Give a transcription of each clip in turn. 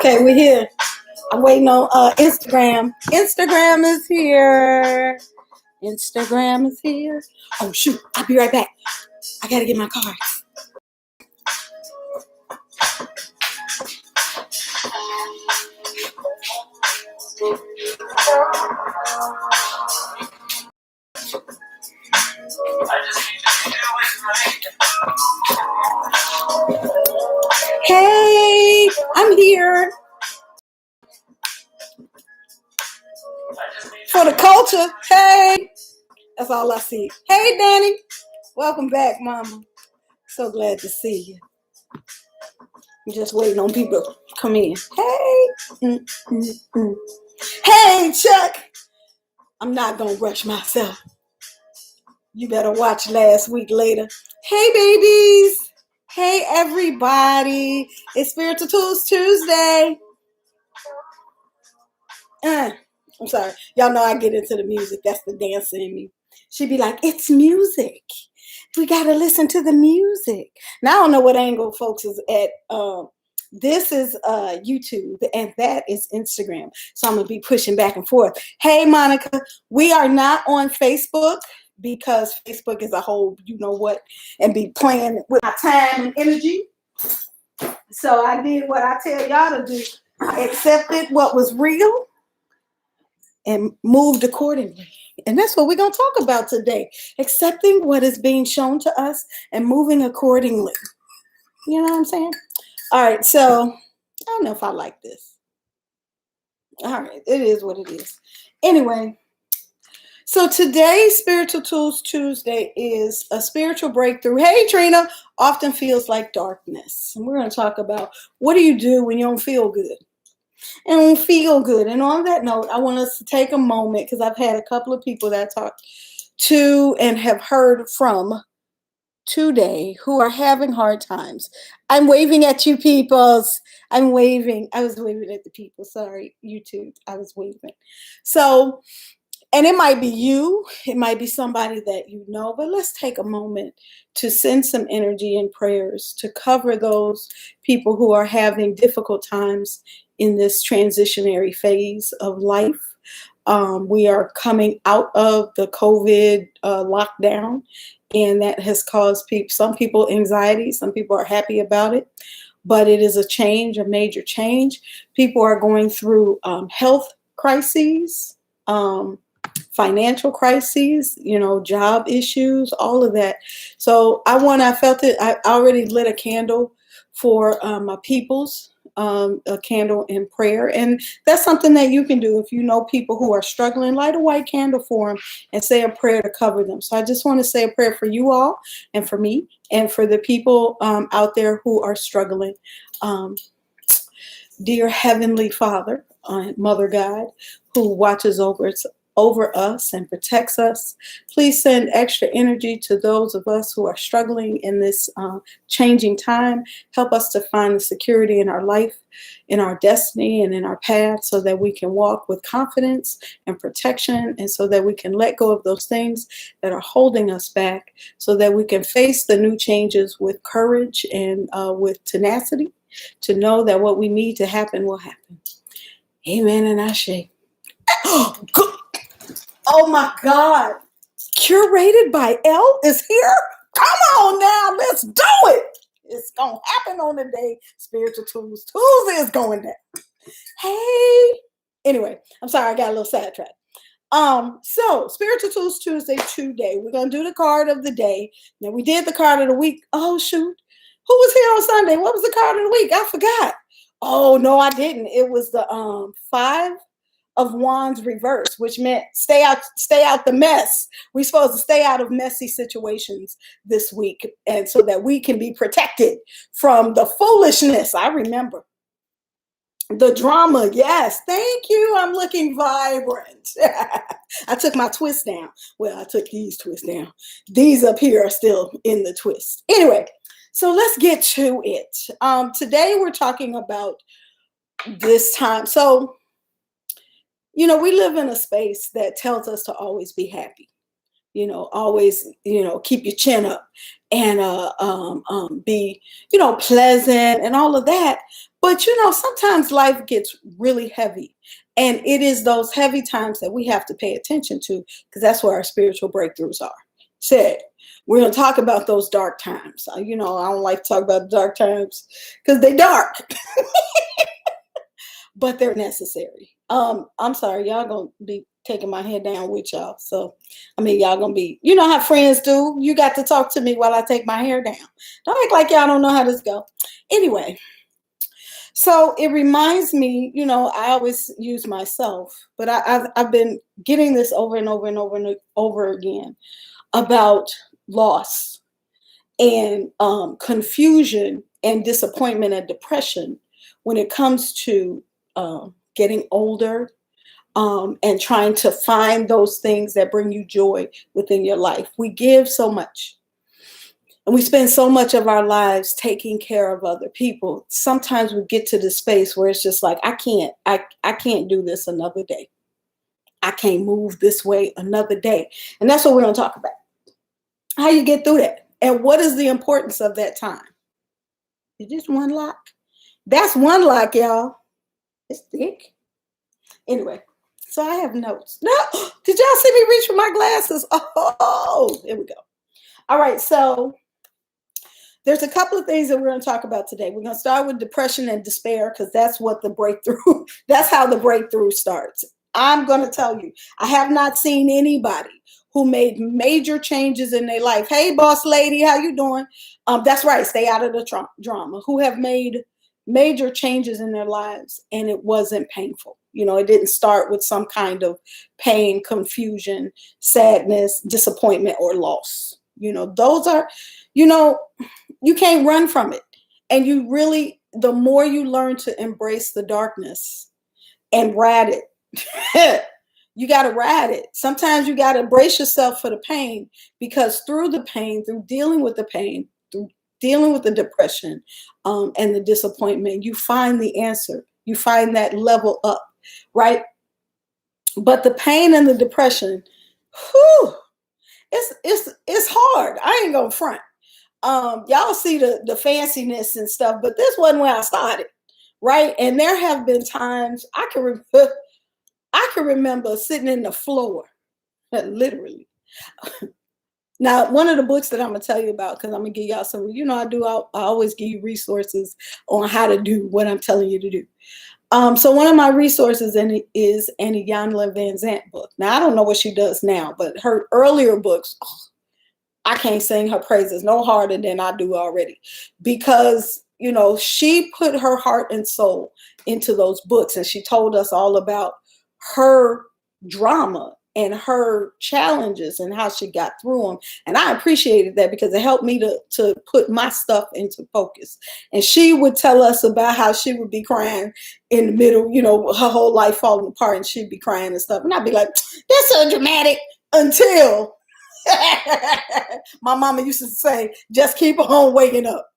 Okay, we're here. I'm waiting on Instagram. Instagram is here. Instagram is here. Oh, shoot. I'll be right back. I got to get my cards. Hey, I'm here. For the culture. Hey. That's all I see. Hey, Danny. Welcome back, Mama. So glad to see you. I'm just waiting on people to come in. Hey. Hey, Chuck. I'm not going to rush myself. You better watch last week later. Hey, babies. Hey, everybody. It's Spiritual Tools Tuesday. I'm sorry. Y'all know I get into the music. That's the dancer in me. She'd be like, it's music. We got to listen to the music. Now I don't know what angle folks is at. This is YouTube, and that is Instagram. So I'm going to be pushing back and forth. Hey, Monica, we are not on Facebook because Facebook is a whole, you know what, and be playing with my time and energy. So I did what I tell y'all to do. I accepted what was real and moved accordingly. And that's what we're going to talk about today. Accepting what is being shown to us and moving accordingly. You know what I'm saying? All right, so I don't know if I like this. All right, it is what it is. Anyway, so today's Spiritual Tools Tuesday is a spiritual breakthrough. Hey, Trina, often feels like darkness. And we're going to talk about what do you do when you don't feel good? And don't feel good. And on that note, I want us to take a moment because I've had a couple of people that I talked to and have heard from today who are having hard times. I'm waving at you peoples. I'm waving. I was waving at the people. Sorry, YouTube. I was waving. So, and it might be you. It might be somebody that you know. But let's take a moment to send some energy and prayers to cover those people who are having difficult times in this transitionary phase of life. We are coming out of the COVID lockdown, and that has caused some people anxiety. Some people are happy about it, but it is a change, a major change. People are going through health crises, financial crises, job issues, all of that. So I felt it. I already lit a candle for my peoples. A candle in prayer, and that's something that you can do if you know people who are struggling. Light a white candle for them and say a prayer to cover them. So I just want to say a prayer for you all and for me and for the people out there who are struggling. Dear Heavenly Father, Mother God, who watches over us and protects us, please send extra energy to those of us who are struggling in this changing time. Help us to find the security in our life, in our destiny, and in our path so that we can walk with confidence and protection, and so that we can let go of those things that are holding us back so that we can face the new changes with courage and with tenacity to know that what we need to happen will happen. Amen and Ashe. Oh my God. Curated by L is here? Come on now, let's do it. It's going to happen on the day Spiritual Tools Tuesday is going down. Hey. Anyway, I'm sorry, I got a little sidetracked. So Spiritual Tools Tuesday today. We're going to do the card of the day. Now we did the card of the week. Oh, shoot. Who was here on Sunday? What was the card of the week? I forgot. Oh, no, I didn't. It was the 5 of Wands reverse, which meant stay out the mess. We're supposed to stay out of messy situations this week, and so that we can be protected from the foolishness. I remember the drama. Yes, thank you. I'm looking vibrant. I took my twist down. Well, I took these twists down. These up here are still in the twist. Anyway, so let's get to it. Today we're talking about this time. So, we live in a space that tells us to always be happy. always, keep your chin up and be, pleasant and all of that. But, sometimes life gets really heavy. And it is those heavy times that we have to pay attention to, because that's where our spiritual breakthroughs are. Said, we're going to talk about those dark times. I don't like to talk about dark times because they're dark, but they're necessary. I'm sorry, y'all going to be taking my head down with y'all. So, y'all going to be, how friends do. You got to talk to me while I take my hair down. Don't act like y'all don't know how this go. Anyway, so it reminds me, I always use myself, but I've been getting this over and over and over and over again about loss and confusion and disappointment and depression when it comes to getting older, and trying to find those things that bring you joy within your life. We give so much, and we spend so much of our lives taking care of other people. Sometimes we get to the space where it's just like, I can't do this another day. I can't move this way another day. And that's what we're going to talk about. How you get through that, and what is the importance of that time. Is this one lock? That's one lock, y'all. It's thick. Anyway, so I have notes. No, did y'all see me reach for my glasses? Oh, there we go. All right, so there's a couple of things that we're going to talk about today. We're going to start with depression and despair, because that's what the breakthrough, that's how the breakthrough starts. I'm going to tell you, I have not seen anybody who made major changes in their life. Hey, boss lady, how you doing? That's right, stay out of the drama. Who have made major changes in their lives, and it wasn't painful. It didn't start with some kind of pain, confusion, sadness, disappointment, or loss. Those are, you can't run from it. And you really, the more you learn to embrace the darkness and ride it, you got to ride it. Sometimes you got to brace yourself for the pain, because through the pain, through dealing with the pain, through dealing with the depression and the disappointment, you find the answer. You find that level up, right? But the pain and the depression, whew, it's hard. I ain't gonna front. Y'all see the fanciness and stuff, but this wasn't where I started, right? And there have been times I can remember sitting in the floor, literally. Now, one of the books that I'm going to tell you about, because I'm going to give y'all some, I always give you resources on how to do what I'm telling you to do. So one of my resources is a Yonlin Vanzant book. Now, I don't know what she does now, but her earlier books, I can't sing her praises no harder than I do already, because, she put her heart and soul into those books, and she told us all about her drama and her challenges and how she got through them. And I appreciated that, because it helped me to put my stuff into focus. And she would tell us about how she would be crying in the middle, her whole life falling apart, and she'd be crying and stuff. And I'd be like, that's so dramatic, until my mama used to say, just keep on waking up.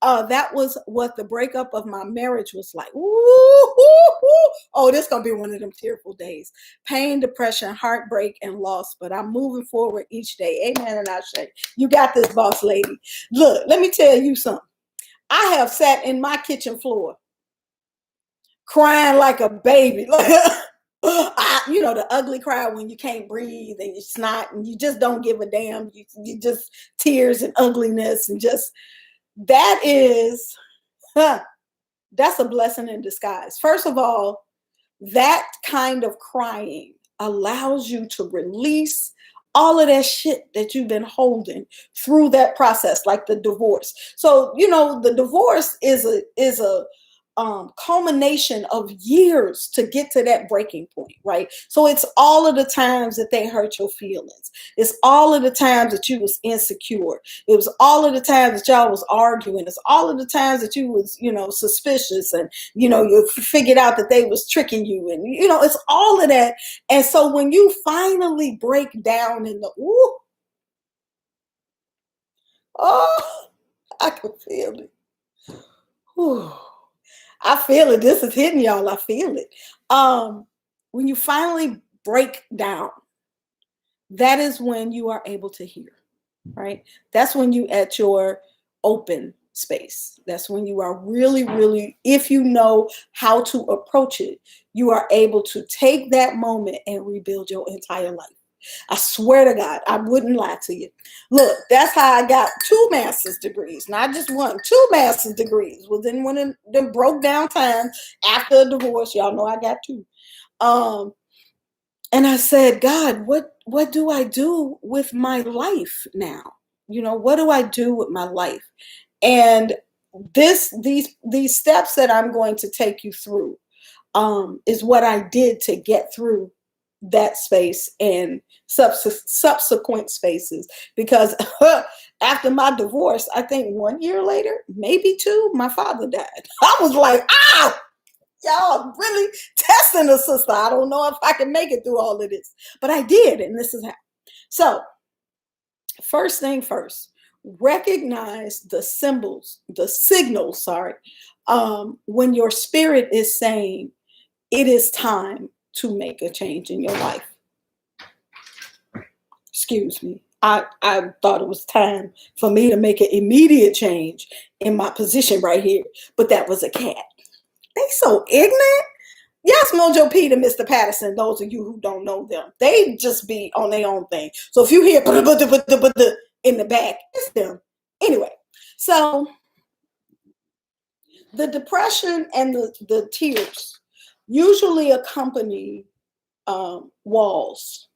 That was what the breakup of my marriage was like. Ooh, ooh, ooh. Oh, this is going to be one of them tearful days. Pain, depression, heartbreak, and loss. But I'm moving forward each day. Amen and Ashe. You got this, boss lady. Look, let me tell you something. I have sat in my kitchen floor crying like a baby. The ugly cry when you can't breathe and you snot and you just don't give a damn. You just tears and ugliness, and just, that is, that's a blessing in disguise. First of all, that kind of crying allows you to release all of that shit that you've been holding through that process, like the divorce. So, the divorce is a culmination of years to get to that breaking point, right? So it's all of the times that they hurt your feelings. It's all of the times that you was insecure. It was all of the times that y'all was arguing. It's all of the times that you was, suspicious, and, you figured out that they was tricking you, and, it's all of that. And so when you finally break down in the, I can feel it. Ooh. I feel it. This is hitting y'all. I feel it. When you finally break down that is when you are able to hear, right? That's when you at your open space. That's when you are really, really, if you know how to approach it, you are able to take that moment and rebuild your entire life. I swear to God, I wouldn't lie to you. Look, that's how I got 2 master's degrees, not just one, 2 master's degrees. Was in one of them broke down times after a divorce. Y'all know I got 2. Um, and I said, God, what do I do with my life now? What do I do with my life? And these steps that I'm going to take you through is what I did to get through that space and subsequent spaces. Because after my divorce, I think 1 year later, maybe 2, my father died. I was like, ow! Y'all really testing a sister. I don't know if I can make it through all of this, but I did, and this is how. So, first thing first, recognize the signals, when your spirit is saying it is time to make a change in your life. Excuse me. I thought it was time for me to make an immediate change in my position right here, but that was a cat. They so ignorant. Yes, Mojo Pete and Mr. Patterson, those of you who don't know them, they just be on their own thing. So if you hear in the back, it's them. Anyway, so the depression and the tears usually accompany walls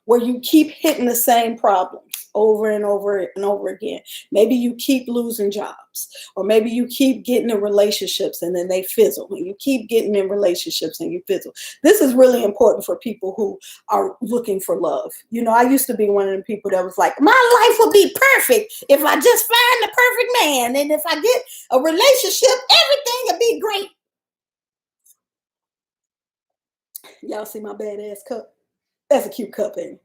where you keep hitting the same problems over and over and over again. Maybe you keep losing jobs, or maybe you keep getting in relationships and then they fizzle, and you keep getting in relationships and you fizzle. This is really important for people who are looking for love. I used to be one of the people that was like, my life would be perfect if I just find the perfect man, and if I get a relationship, everything would be great. Y'all see my badass cup? That's a cute cup, ain't it?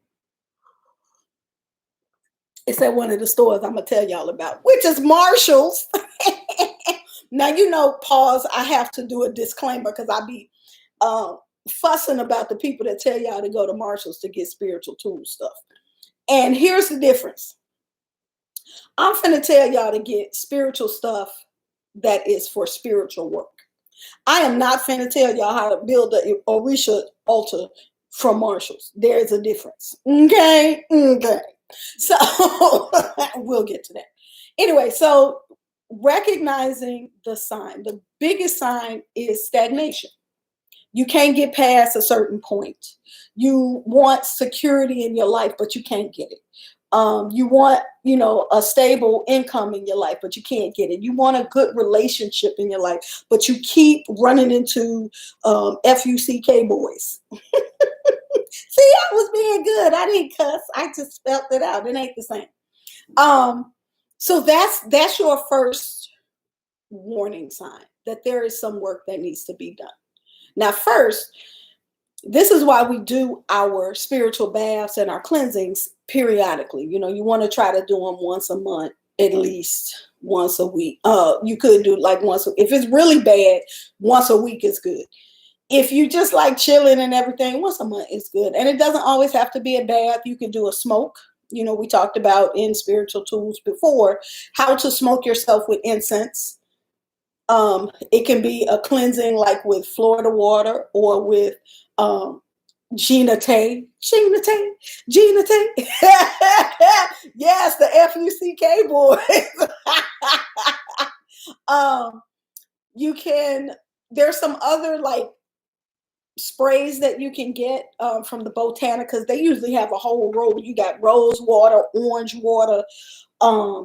It's at one of the stores I'm going to tell y'all about, which is Marshall's. Now, pause, I have to do a disclaimer because I be fussing about the people that tell y'all to go to Marshall's to get spiritual tool stuff. And here's the difference. I'm finna tell y'all to get spiritual stuff that is for spiritual work. I am not finna tell y'all how to build a Orisha altar from Marshall's. There is a difference. Okay. So we'll get to that. Anyway, so recognizing the sign. The biggest sign is stagnation. You can't get past a certain point. You want security in your life, but you can't get it. You want, a stable income in your life, but you can't get it. You want a good relationship in your life, but you keep running into FUCK boys. See, I was being good. I didn't cuss. I just spelled it out. It ain't the same. So that's your first warning sign that there is some work that needs to be done. Now, first, this is why we do our spiritual baths and our cleansings periodically. You want to try to do them once a month, at least once a week. You could do like once. If it's really bad, once a week is good. If you just like chilling and everything, once a month is good. And it doesn't always have to be a bath. You can do a smoke. We talked about in spiritual tools before how to smoke yourself with incense. It can be a cleansing like with Florida water or with Gina Tay. Yes, the FUCK boys. You can, there's some other like sprays that you can get from the Botanicas. They usually have a whole roll. You got rose water, orange water,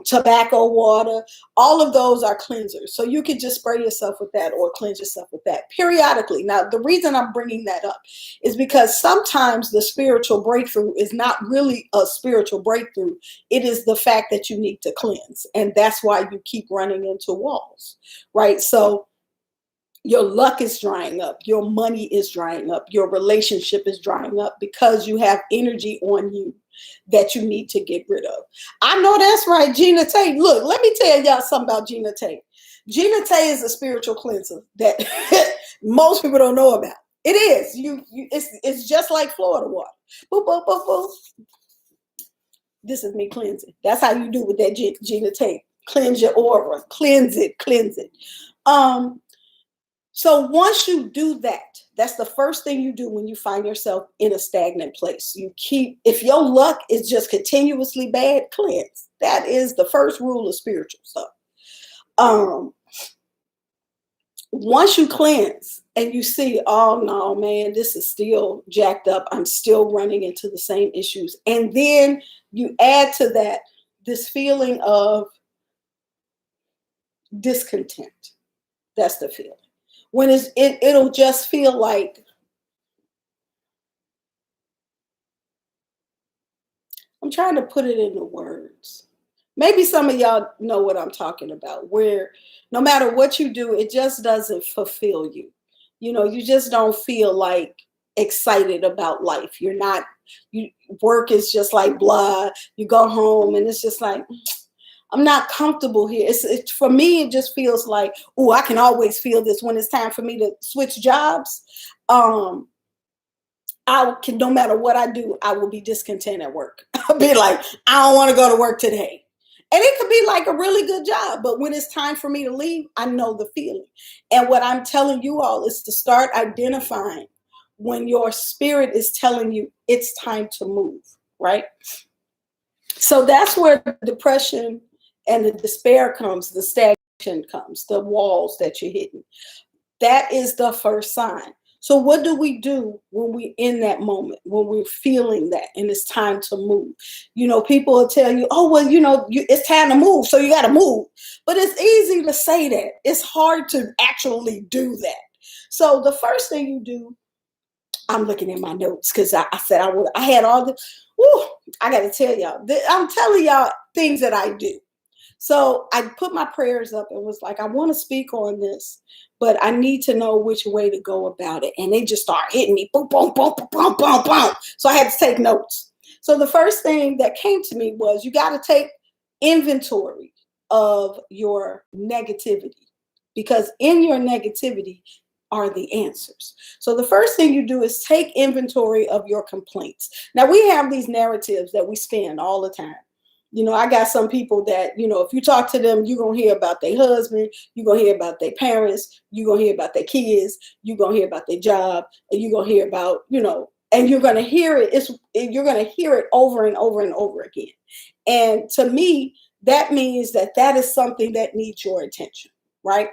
tobacco water. All of those are cleansers. So you can just spray yourself with that or cleanse yourself with that periodically. Now, the reason I'm bringing that up is because sometimes the spiritual breakthrough is not really a spiritual breakthrough. It is the fact that you need to cleanse. And that's why you keep running into walls, right? So your luck is drying up. Your money is drying up. Your relationship is drying up because you have energy on you that you need to get rid of. I know that's right, Gina Tay. Look, let me tell y'all something about Gina Tay. Gina Tay is a spiritual cleanser that most people don't know about. It is. It's just like Florida water. Boop, boop, boop, boop. This is me cleansing. That's how you do with that Gina tape. Cleanse your aura. Cleanse it. Cleanse it. So once you do that, that's the first thing you do when you find yourself in a stagnant place. You keep, if your luck is just continuously bad, cleanse. That is the first rule of spiritual stuff. Once you cleanse and you see, oh no, man, this is still jacked up. I'm still running into the same issues. And then you add to that this feeling of discontent. That's the feeling. When it'll just feel like, I'm trying to put it into words. Maybe some of y'all know what I'm talking about, where no matter what you do, it just doesn't fulfill you. You know, you just don't feel like excited about life. Work is just like blah. You go home and it's just like, I'm not comfortable here. It's for me, it just feels like, oh, I can always feel this when it's time for me to switch jobs. No matter what I do, I will be discontent at work. I'll be like, I don't want to go to work today. And it could be like a really good job, but when it's time for me to leave, I know the feeling. And what I'm telling you all is to start identifying when your spirit is telling you it's time to move, right? So that's where depression and the despair comes, the stagnation comes, the walls that you're hitting. That is the first sign. So what do we do when we're in that moment, when we're feeling that and it's time to move? You know, people will tell you, oh, well, you know, it's time to move, so you got to move. But it's easy to say that. It's hard to actually do that. So the first thing you do, I'm looking at my notes because I said I had all the, I got to tell y'all, I'm telling y'all things that I do. So I put my prayers up and was like, I want to speak on this, but I need to know which way to go about it. And they just start hitting me, boom, boom, boom, boom, boom, boom. So I had to take notes. So the first thing that came to me was you got to take inventory of your negativity, because in your negativity are the answers. So the first thing you do is take inventory of your complaints. Now we have these narratives that we spin all the time. You know, I got some people that, you know, if you talk to them, you're going to hear about their husband, you're going to hear about their parents, you're going to hear about their kids, you're going to hear about their job, and you're going to hear about, you know, and you're going to hear it. You're going to hear it over and over and over again. And to me, that means that is something that needs your attention, right?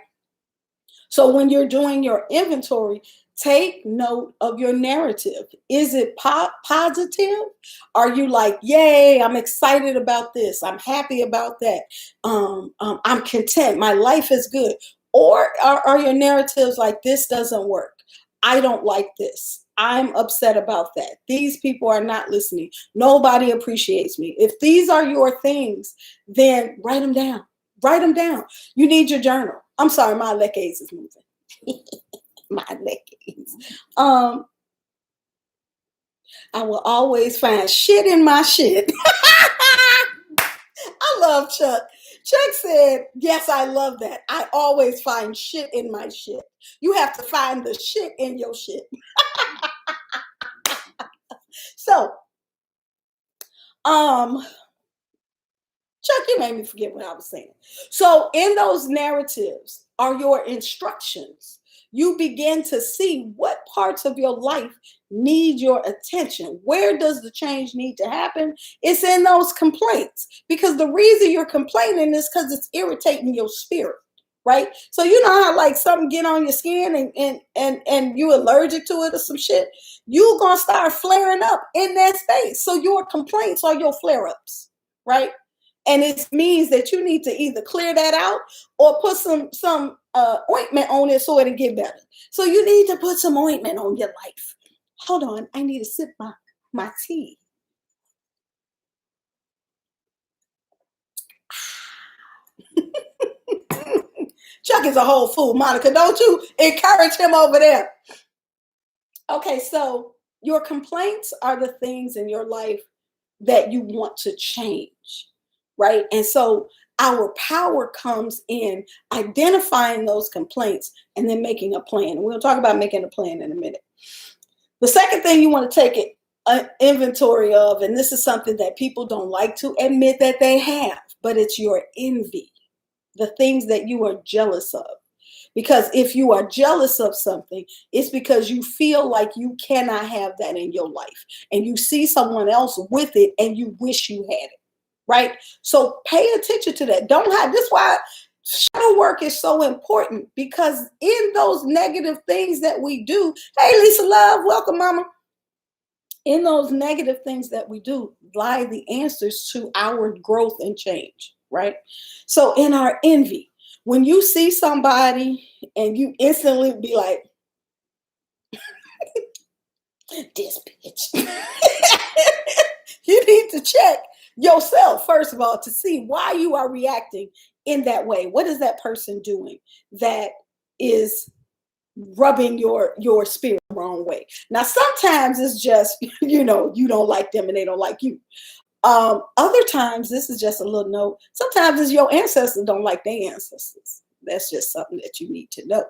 So when you're doing your inventory, take note of your narrative. Is it positive? Are you like, yay, I'm excited about this. I'm happy about that. I'm content. My life is good. Or are your narratives like, this doesn't work? I don't like this. I'm upset about that. These people are not listening. Nobody appreciates me. If these are your things, then write them down. Write them down. You need your journal. I'm sorry, my leg is moving. My legs. I will always find shit in my shit. I love Chuck. Chuck said, yes, I love that. I always find shit in my shit. You have to find the shit in your shit. So, Chuck, you made me forget what I was saying. So in those narratives are your instructions. You begin to see what parts of your life need your attention. Where does the change need to happen? It's in those complaints, because the reason you're complaining is because it's irritating your spirit, right? So you know how like something get on your skin and you allergic to it or some shit, you're going to start flaring up in that space. So your complaints are your flare-ups, right? And it means that you need to either clear that out or put some ointment on it so it'll get better. So you need to put some ointment on your life. Hold on, I need to sip my tea. Chuck is a whole fool, Monica. Don't you encourage him over there. Okay, so your complaints are the things in your life that you want to change, right? And so our power comes in identifying those complaints and then making a plan. And we'll talk about making a plan in a minute. The second thing you want to take it inventory of, and this is something that people don't like to admit that they have, but it's your envy, the things that you are jealous of. Because if you are jealous of something, it's because you feel like you cannot have that in your life. And you see someone else with it and you wish you had it. Right? So pay attention to that. Don't have this. Why shadow work is so important, because in those negative things that we do, hey Lisa Love, welcome mama. In those negative things that we do lie the answers to our growth and change, right? So in our envy, when you see somebody and you instantly be like, this bitch, you need to check yourself, first of all, to see why you are reacting in that way. What is that person doing that is rubbing your spirit the wrong way? Now, sometimes it's just, you don't like them and they don't like you. Other times, this is just a little note. Sometimes it's your ancestors don't like their ancestors. That's just something that you need to know.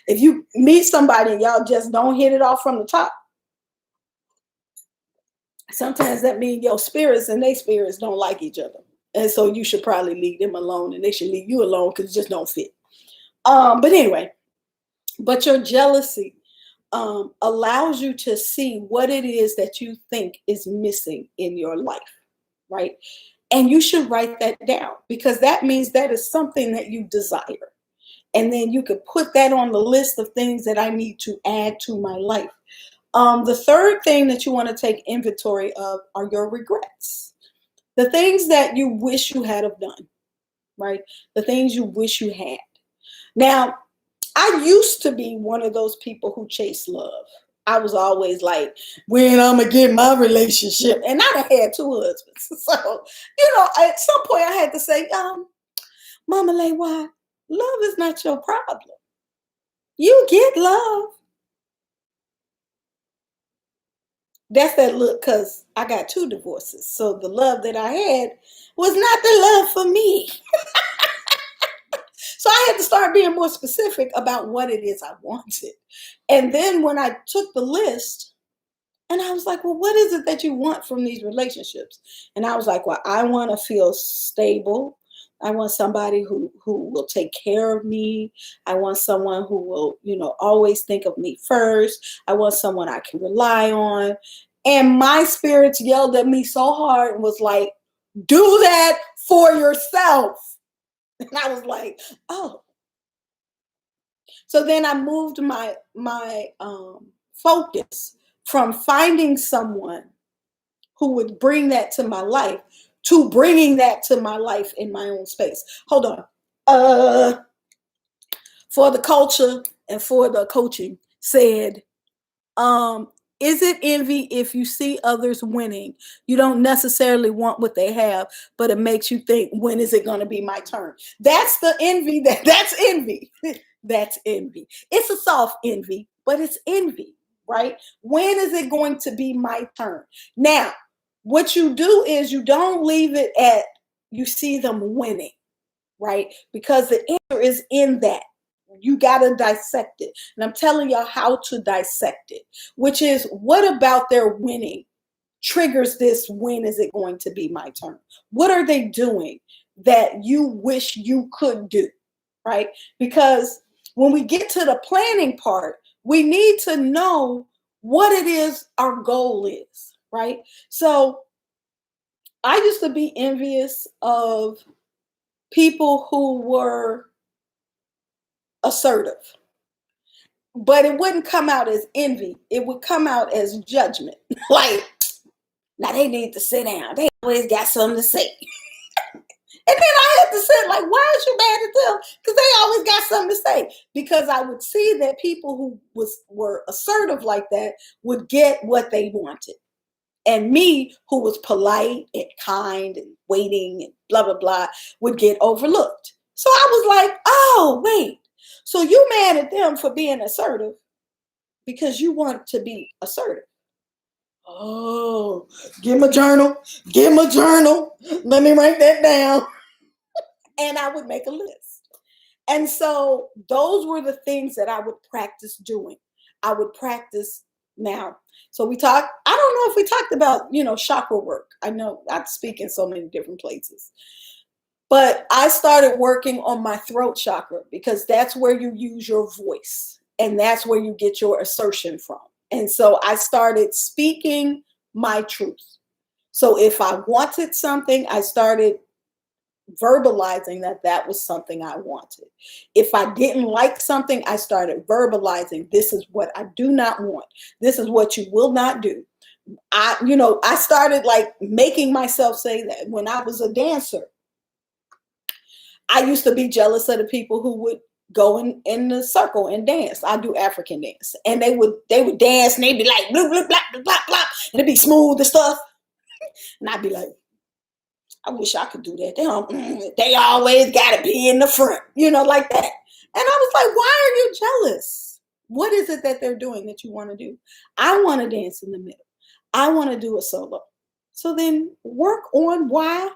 If you meet somebody and y'all just don't hit it off from the top, sometimes that means your spirits and their spirits don't like each other. And so you should probably leave them alone and they should leave you alone because it just don't fit. But anyway, but your jealousy allows you to see what it is that you think is missing in your life, right? And you should write that down, because that means that is something that you desire. And then you could put that on the list of things that I need to add to my life. The third thing that you want to take inventory of are your regrets. The things that you wish you had have done, right? The things you wish you had. Now, I used to be one of those people who chase love. I was always like, when I'm going to get my relationship. And I had 2 husbands. So, at some point I had to say, Mama Lay, why? Love is not your problem. You get love. That's that look, because I got 2 divorces. So the love that I had was not the love for me. So I had to start being more specific about what it is I wanted. And then when I took the list and I was like, well, what is it that you want from these relationships? And I was like, well, I want to feel stable. I want somebody who will take care of me. I want someone who will, always think of me first. I want someone I can rely on. And my spirits yelled at me so hard and was like, do that for yourself. And I was like, oh. So then I moved my focus from finding someone who would bring that to my life to bringing that to my life in my own space. Hold on. For the culture and for the coaching said, is it envy if you see others winning? You don't necessarily want what they have, but it makes you think, when is it going to be my turn? That's the envy. That's envy. That's envy. It's a soft envy, but it's envy, right? When is it going to be my turn? Now, what you do is you don't leave it at you see them winning, right? Because the answer is in that. You got to dissect it. And I'm telling y'all how to dissect it, which is, what about their winning triggers this? When is it going to be my turn? What are they doing that you wish you could do, right? Because when we get to the planning part, we need to know what it is our goal is, right? So I used to be envious of people who were assertive. But it wouldn't come out as envy. It would come out as judgment. Like, now they need to sit down. They always got something to say. And then I had to say, like, why aren't you mad at them? Because they always got something to say. Because I would see that people who were assertive like that would get what they wanted. And me, who was polite and kind and waiting and blah, blah, blah, would get overlooked. So I was like, oh, wait. So you mad at them for being assertive because you want to be assertive. Oh, give them a journal. Give them a journal. Let me write that down. And I would make a list. And so those were the things that I would practice doing. I would practice now. So I don't know if we talked about, chakra work. I know I speak in so many different places. But I started working on my throat chakra because that's where you use your voice and that's where you get your assertion from. And so I started speaking my truth. So if I wanted something, I started verbalizing that was something I wanted. If I didn't like something, I started verbalizing, this is what I do not want. This is what you will not do. I started like making myself say that. When I was a dancer, I used to be jealous of the people who would go in the circle and dance. I do African dance, and they would dance, and they'd be like blah blah blah blah blah blah, and it'd be smooth and stuff, and I'd be like, I wish I could do that. They always gotta be in the front, like that. And I was like, why are you jealous? What is it that they're doing that you want to do? I want to dance in the middle. I want to do a solo. So then work on why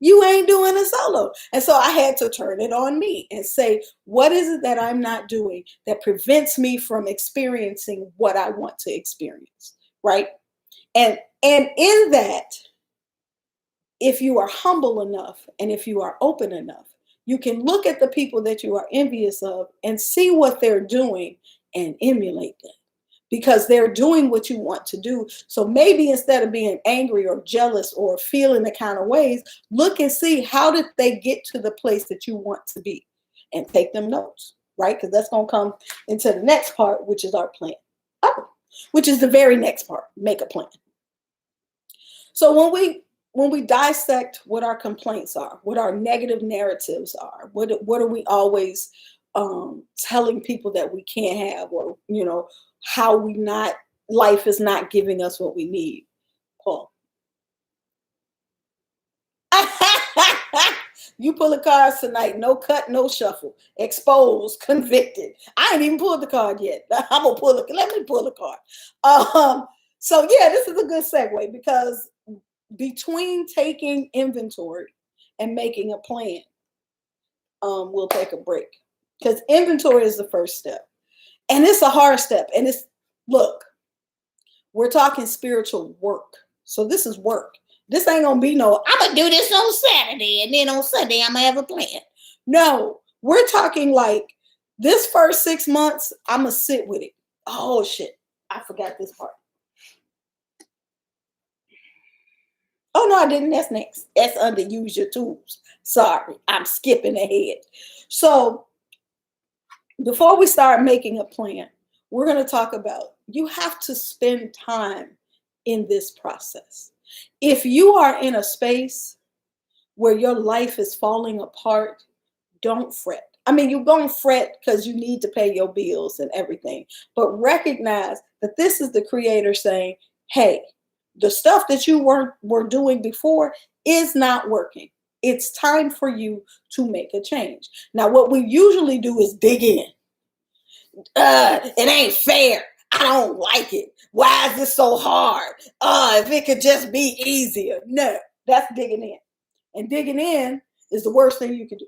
you ain't doing a solo. And so I had to turn it on me and say, what is it that I'm not doing that prevents me from experiencing what I want to experience, right? And in that, if you are humble enough and if you are open enough, you can look at the people that you are envious of and see what they're doing and emulate them, because they're doing what you want to do. So maybe instead of being angry or jealous or feeling the kind of ways, look and see, how did they get to the place that you want to be, and take them notes, right? Because that's going to come into the next part, which is our plan. Which is the very next part, make a plan. So when we dissect what our complaints are, what our negative narratives are, what are we always telling people that we can't have, or how life is not giving us what we need. Paul. You pull the cards tonight. No cut, no shuffle. Exposed, convicted. I ain't even pulled the card yet. I'm gonna pull it. Let me pull the card. So yeah, this is a good segue, because between taking inventory and making a plan, we'll take a break, because inventory is the first step, and it's a hard step. And look, we're talking spiritual work, so this is work. This ain't gonna be no, I'm gonna do this on Saturday and then on Sunday I'm gonna have a plan. No, we're talking like this first 6 months, I'm gonna sit with it. Oh shit, I forgot this part. Oh, no, I didn't. That's next. That's under use your tools. Sorry, I'm skipping ahead. So before we start making a plan, we're going to talk about, you have to spend time in this process. If you are in a space where your life is falling apart, don't fret. I mean, you're going to fret because you need to pay your bills and everything, but recognize that this is the Creator saying, hey, the stuff that you were doing before is not working. It's time for you to make a change. Now, what we usually do is dig in. It ain't fair. I don't like it. Why is this so hard? If it could just be easier. No, that's digging in. And digging in is the worst thing you can do.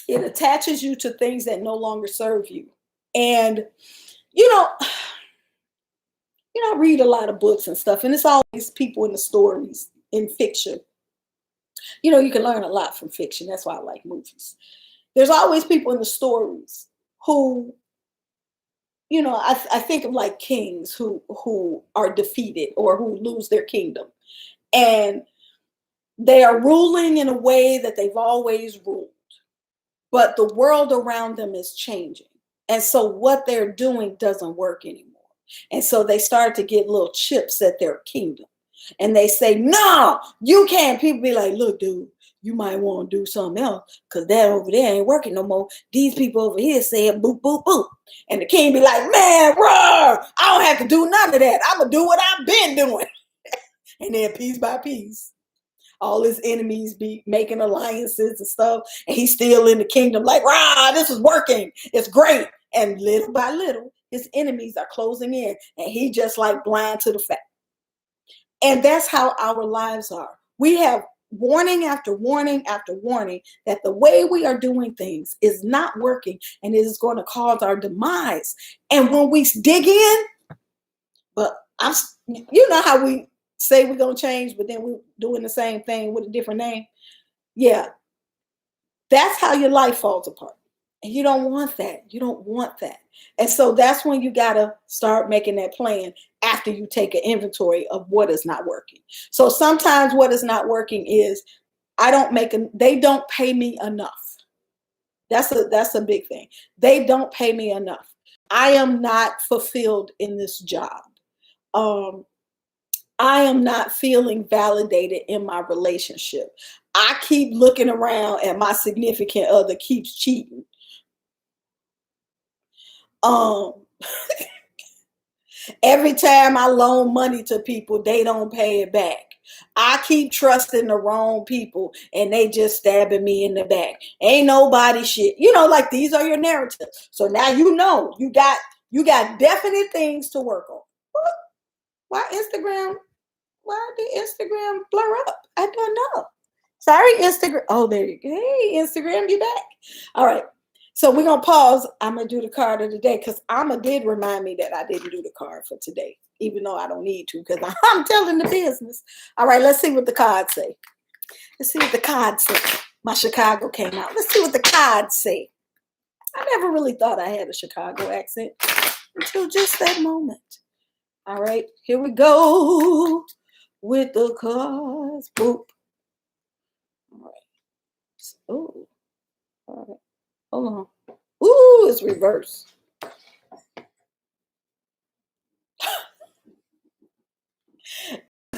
It attaches you to things that no longer serve you. And, I read a lot of books and stuff, and it's always people in the stories in fiction. You can learn a lot from fiction. That's why I like movies. There's always people in the stories who, I think of like kings who are defeated or who lose their kingdom. And they are ruling in a way that they've always ruled. But the world around them is changing. And so what they're doing doesn't work anymore. And so they start to get little chips at their kingdom. And they say, no, you can't. People be like, look, dude, you might want to do something else, because that over there ain't working no more. These people over here saying boop, boop, boop. And the king be like, man, roar, I don't have to do none of that. I'm going to do what I've been doing. And then piece by piece, all his enemies be making alliances and stuff. And he's still in the kingdom like, rah, this is working. It's great. And little by little, his enemies are closing in. And he just like blind to the fact. And that's how our lives are. We have warning after warning after warning that the way we are doing things is not working and it is going to cause our demise. And when we dig in, but you know how we say we're going to change, but then we're doing the same thing with a different name. Yeah, that's how your life falls apart. And you don't want that. You don't want that. And so that's when you got to start making that plan after you take an inventory of what is not working. So sometimes what is not working is they don't pay me enough. That's a big thing. They don't pay me enough. I am not fulfilled in this job. I am not feeling validated in my relationship. I keep looking around and my significant other keeps cheating. Every time I loan money to people, they don't pay it back. I keep trusting the wrong people and they just stabbing me in the back. Ain't nobody shit. You know, like these are your narratives. So now you got definite things to work on. Why did Instagram blur up? I don't know. Sorry, Instagram. Oh, there you go. Hey, Instagram, you back. All right. So we're going to pause. I'm going to do the card of the day because Alma did remind me that I didn't do the card for today, even though I don't need to because I'm telling the business. All right, let's see what the cards say. Let's see what the cards say. My Chicago came out. Let's see what the cards say. I never really thought I had a Chicago accent until just that moment. All right, here we go with the cards. Boop. All right. Oh, all right. Hold on. Ooh, it's reverse.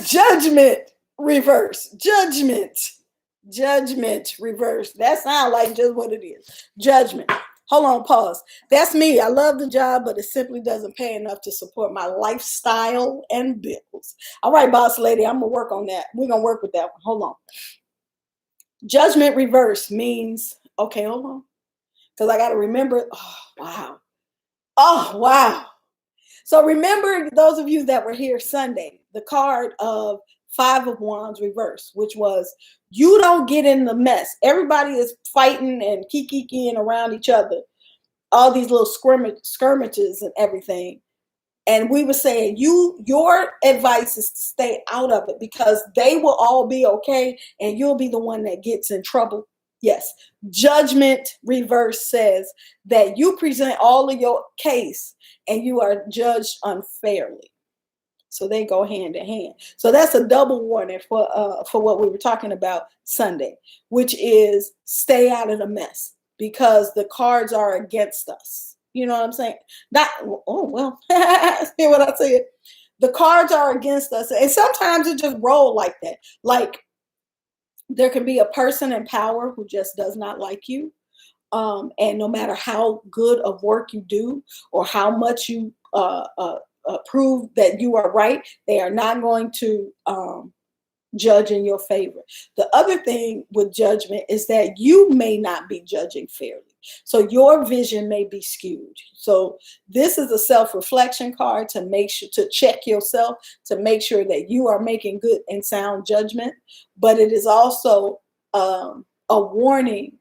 Judgment reverse. Judgment reverse. That sounds like just what it is. Judgment. Hold on, pause. That's me. I love the job, but it simply doesn't pay enough to support my lifestyle and bills. All right, boss lady, I'm going to work on that. We're going to work with that one. Hold on. Judgment reverse means, okay, hold on. Because I got to remember. Oh, wow. Oh, wow. So remember, those of you that were here Sunday, the card of 5 of Wands reverse, which was you don't get in the mess. Everybody is fighting and kikiing around each other. All these little skirmishes and everything. And we were saying your advice is to stay out of it because they will all be okay and you'll be the one that gets in trouble. Yes. Judgment reverse says that you present all of your case and you are judged unfairly. So they go hand in hand. So that's a double warning for what we were talking about Sunday, which is stay out of the mess because the cards are against us. You know what I'm saying? Hear what I said? The cards are against us. And sometimes it just roll like that. Like there can be a person in power who just does not like you. And no matter how good of work you do or how much you prove that you are right, they are not going to judge in your favor. The other thing with judgment is that you may not be judging fairly. So your vision may be skewed. So this is a self-reflection card to make sure to check yourself, to make sure that you are making good and sound judgment. But it is also a warning,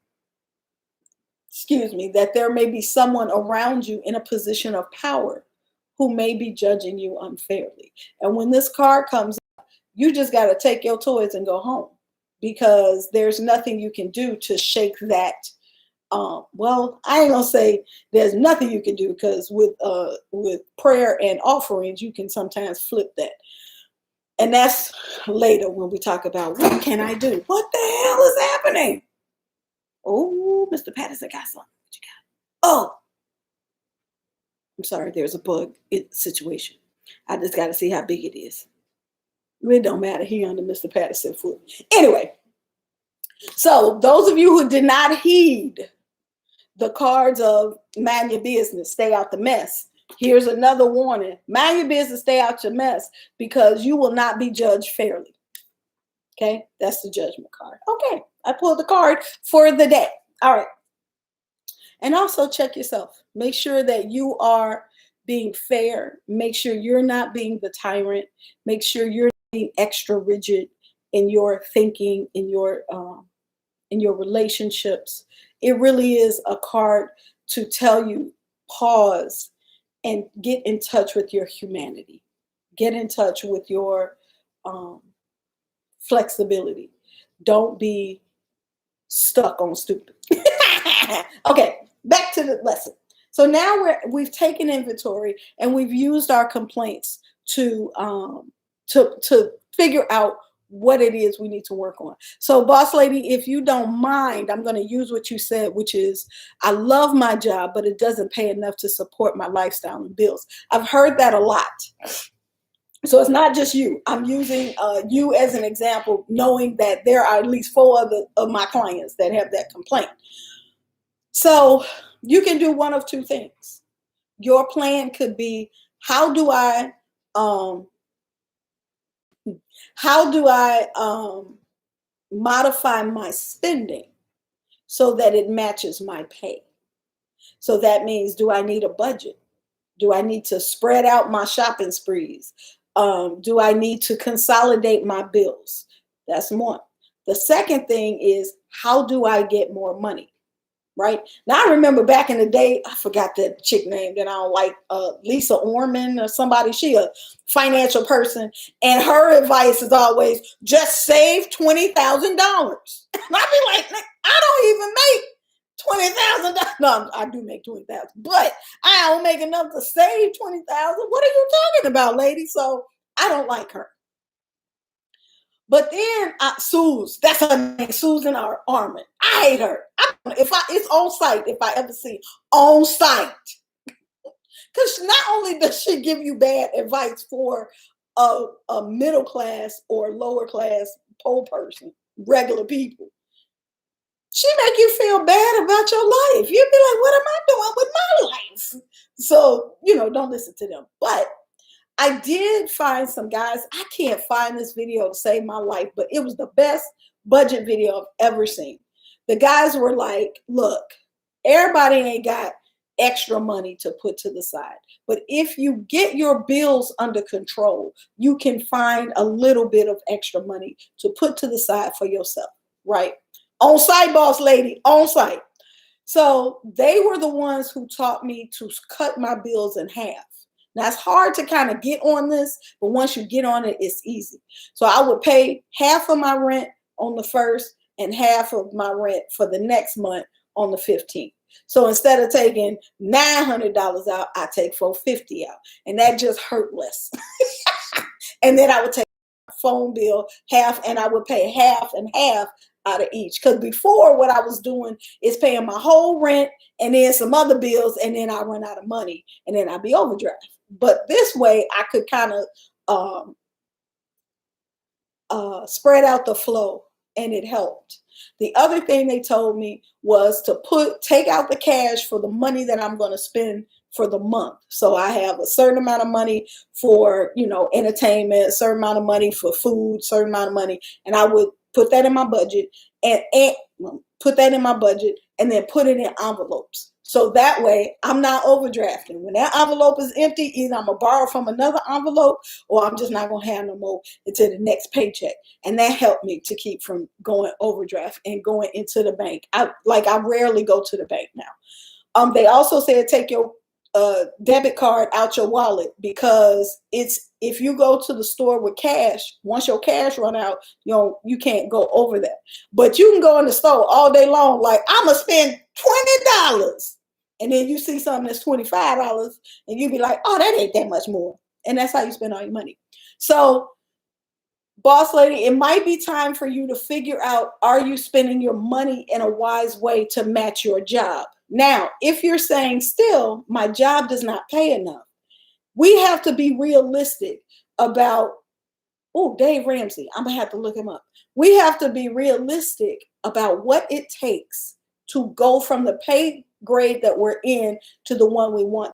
that there may be someone around you in a position of power who may be judging you unfairly. And when this card comes up, you just got to take your toys and go home because there's nothing you can do to shake that. Well, I ain't gonna say there's nothing you can do because with prayer and offerings, you can sometimes flip that. And that's later when we talk about what can I do? What the hell is happening? Oh, Mr. Patterson got something. What you got? Oh, I'm sorry, there's a bug situation. I just got to see how big it is. It don't matter. He under Mr. Patterson foot. Anyway, so those of you who did not heed the cards of mind your business, stay out the mess. Here's another warning. Mind your business, stay out your mess because you will not be judged fairly. Okay, that's the judgment card. Okay, I pulled the card for the day. All right. And also check yourself. Make sure that you are being fair. Make sure you're not being the tyrant. Make sure you're not being extra rigid in your thinking, in your relationships. It really is a card to tell you, pause and get in touch with your humanity. Get in touch with your flexibility. Don't be stuck on stupid. Okay, back to the lesson. So now we've taken inventory and we've used our complaints to figure out what it is we need to work on. So boss lady, if you don't mind, I'm going to use what you said, which is, I love my job, but it doesn't pay enough to support my lifestyle and bills. I've heard that a lot. So it's not just you. I'm using you as an example, knowing that there are at least 4 other of my clients that have that complaint. So you can do one of 2 things. Your plan could be, how do I modify my spending so that it matches my pay? So that means, do I need a budget? Do I need to spread out my shopping sprees? Do I need to consolidate my bills? That's one. The second thing is, how do I get more money? Right now, I remember back in the day, I forgot that chick name that I don't like, Lisa Orman or somebody. She a financial person, and her advice is always just save $20,000. And I be like, I don't even make $20,000. No, I do make 20,000, but I don't make enough to save 20,000. What are you talking about, lady? So I don't like her. But then Suze, that's her name, Susan Armin. I hate her. It's on site, if I ever see on site. Because not only does she give you bad advice for a middle class or lower class poor person, regular people, she make you feel bad about your life. You'd be like, what am I doing with my life? So, don't listen to them. But I did find some guys. I can't find this video to save my life, but it was the best budget video I've ever seen. The guys were like, look, everybody ain't got extra money to put to the side. But if you get your bills under control, you can find a little bit of extra money to put to the side for yourself, right? On site, boss lady, on site. So they were the ones who taught me to cut my bills in half. Now, it's hard to kind of get on this, but once you get on it, it's easy. So I would pay half of my rent on the 1st and half of my rent for the next month on the 15th. So instead of taking $900 out, I take $450 out, and that just hurt less. And then I would take phone bill half, and I would pay half and half out of each. Because before, what I was doing is paying my whole rent and then some other bills, and then I run out of money, and then I'd be overdraft. But this way, I could kind of spread out the flow, and it helped. The other thing they told me was to take out the cash for the money that I'm going to spend for the month. So I have a certain amount of money for, entertainment, a certain amount of money for food, certain amount of money, and I would put that in my budget and then put it in envelopes. So that way I'm not overdrafting. When that envelope is empty, either I'm going to borrow from another envelope or I'm just not going to have no more until the next paycheck. And that helped me to keep from going overdraft and going into the bank. I rarely go to the bank now. They also said take your debit card out your wallet, because if you go to the store with cash, once your cash run out, you can't go over that. But you can go in the store all day long, like, I'm gonna spend $20, and then you see something that's $25, and you be like, oh, that ain't that much more, and that's how you spend all your money. So, boss lady, it might be time for you to figure out, are you spending your money in a wise way to match your job? Now, if you're saying still, my job does not pay enough, we have to be realistic about, Dave Ramsey, I'm going to have to look him up. We have to be realistic about what it takes to go from the pay grade that we're in to the one we want.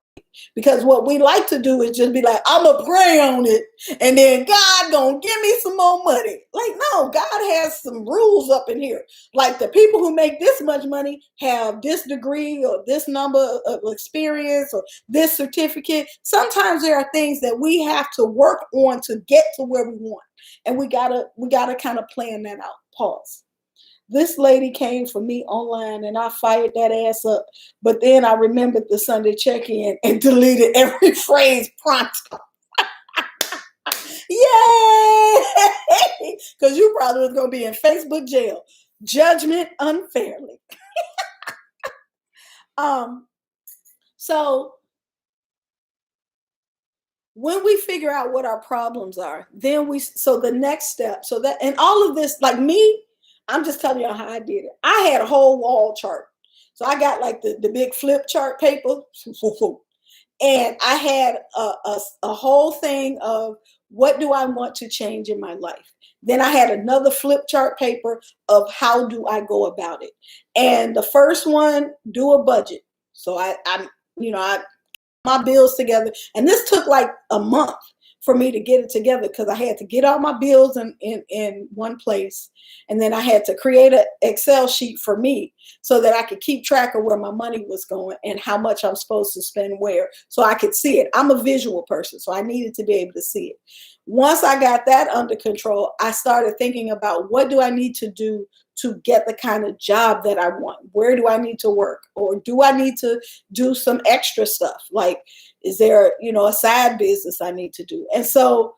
Because what we like to do is just be like, I'm going to pray on it, and then God going to give me some more money. Like, no, God has some rules up in here. Like, the people who make this much money have this degree or this number of experience or this certificate. Sometimes there are things that we have to work on to get to where we want. And we gotta kind of plan that out. Pause. This lady came for me online and I fired that ass up. But then I remembered the Sunday check-in and deleted every phrase pronto. Yay! Because you probably was going to be in Facebook jail. Judgment unfairly. So when we figure out what our problems are, then so the next step, so that, and all of this, like me, I'm just telling you how I did it. I had a whole wall chart. So I got like the big flip chart paper. And I had a whole thing of what do I want to change in my life. Then I had another flip chart paper of how do I go about it. And the first one, do a budget. So I my bills together. And this took like a month for me to get it together because I had to get all my bills in one place. And then I had to create an Excel sheet for me so that I could keep track of where my money was going and how much I'm supposed to spend where, so I could see it. I'm a visual person, so I needed to be able to see it. Once I got that under control, I started thinking about what do I need to do to get the kind of job that I want? Where do I need to work? Or do I need to do some extra stuff? Like, is there, a side business I need to do? And so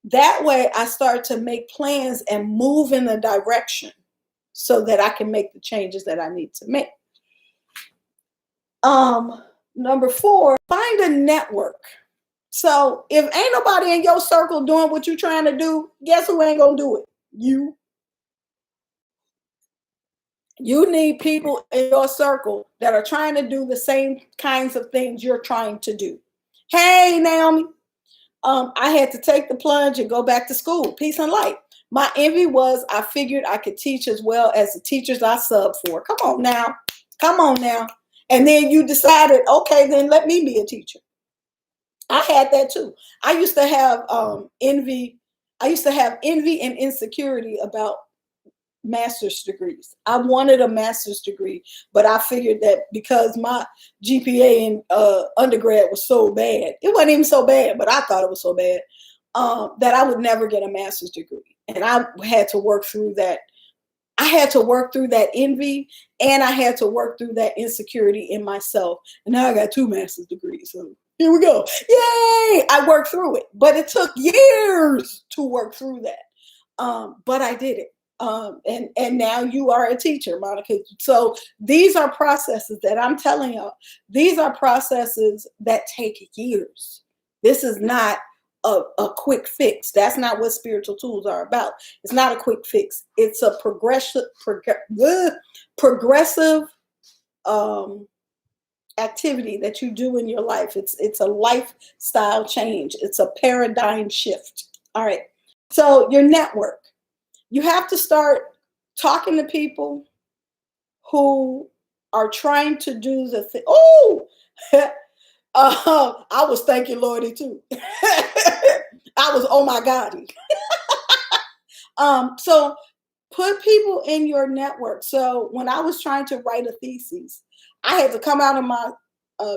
that way I start to make plans and move in the direction so that I can make the changes that I need to make. Number 4, find a network. So if ain't nobody in your circle doing what you're trying to do, guess who ain't gonna do it? You. You need people in your circle that are trying to do the same kinds of things you're trying to do. Hey, Naomi, I had to take the plunge and go back to school. Peace and light. My envy was I figured I could teach as well as the teachers I sub for. Come on now. Come on now. And then you decided, okay, then let me be a teacher. I had that too. I used to have envy. I used to have envy and insecurity about master's degrees. I wanted a master's degree, but I figured that because my GPA in undergrad was so bad, it wasn't even so bad, but I thought it was so bad, that I would never get a master's degree. And I had to work through that. I had to work through that envy, and I had to work through that insecurity in myself. And now I got 2 master's degrees. So here we go. Yay! I worked through it, but it took years to work through that. But I did it. And now you are a teacher, Monica. So these are processes that I'm telling y'all. These are processes that take years. This is not a quick fix. That's not what spiritual tools are about. It's not a quick fix. It's a progressive activity that you do in your life. It's a lifestyle change. It's a paradigm shift. All right. So your network. You have to start talking to people who are trying to do the thing. Oh, I was thank you, Lordy, too. I was, oh my God. So put people in your network. So when I was trying to write a thesis, I had to come out of my